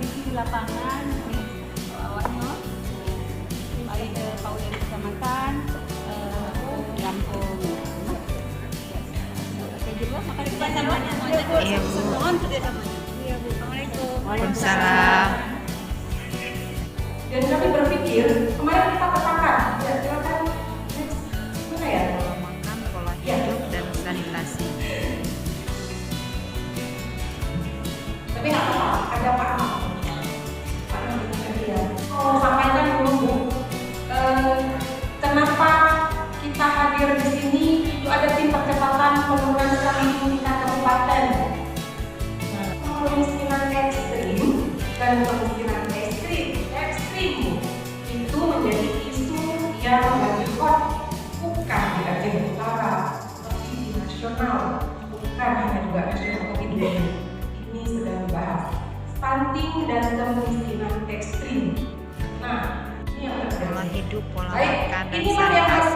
kondisi di lapangan awalnya kau dari kecamatan Lampung. Makan di samanya. Iya, Bu. Mohon kerjasamanya. Iya, Bu. Assalamualaikum. Waalaikumsalam. Dan kami berpikir kemarin kita katakan ya silakan mana ya Pola makan, pola hidup, dan sanitasi. tapi nggak apa-apa ada Pak dia mau sampaikan dulu Bu. Kenapa kita hadir di sini itu ada tim percepatan penurunan stunting tingkat kabupaten. Kemiskinan ekstrim dan kemiskinan ekstrim itu menjadi isu yang lagi hot bukan di Aceh Utara tapi di nasional, bukan hanya juga nasional tapi di ini sedang dibahas stunting dan kemiskinan ekstrim. Nah, ini yang terjadi. Pola hidup, pola Baik, makan, dan inilah yang harus